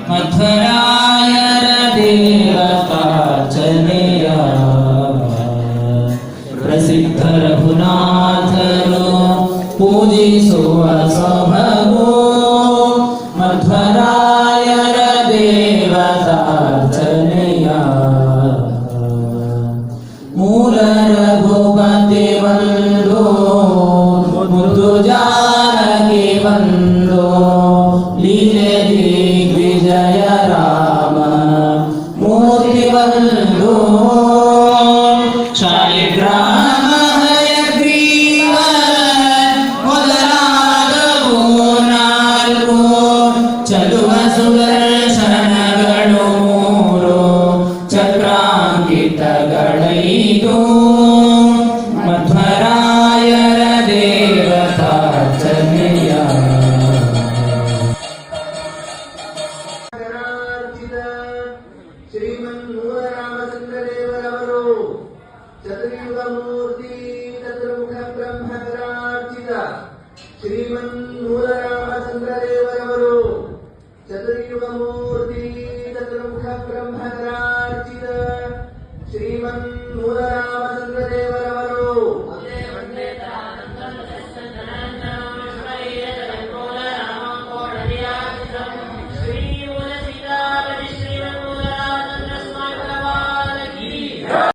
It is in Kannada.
ಮಧ್ವರಾಯರ ದೇವತಾರ್ಚನೆಯ ಪ್ರಸಿದ್ಧ ರಘುನಾಥರು ಪೂಜಿಸುವ ಸೊಬಗು ಮಧ್ವರಾಯರ ದೇವತಾರ್ಚನೆಯ ಮೂಲ ರಘುಪತಿ ಬಂದು ಮುದ್ದು ಜಾನಕಿ ಬಂದು ಲೀಲೆ ದಿಗ್ವಿಜಯ ರಾಮ ಮೂರ್ತಿ ಬಂದು ಶಾಲಿಗ್ರಾಮ ಹಯಗ್ರೀವ ಮೊದಲಾದವು ನಾಲ್ಕು ಚಲುವ ಸುದರ್ಶನಗಳು ಮೂರು ಚಕ್ರಾಂಕಿತಗಳೈದು ಮಧ್ವರಾಯರ ದೇವತಾರ್ಚನೆಯ ಶ್ರೀಮನ್ಮೂಲರಾಮಚಂದ್ರದೇವರವರು ಚತುರ್ಯುಗ ಮೂರ್ತಿ ಚತುರ್ಮುಖ ಬ್ರಹ್ಮಕರಾರ್ಚಿತ ಶ್ರೀಮನ್ಮೂಲರಾಮಚಂದ್ರದೇವರವರು ಚತುರ್ಯುಗ ಮೂರ್ತಿ ಚತುರ್ಮುಖ ಬ್ರಹ್ಮಕರಾರ್ಚಿತ ಶ್ರೀಮನ್ಮೂಲರಾಮಚಂದ್ರದೇವರ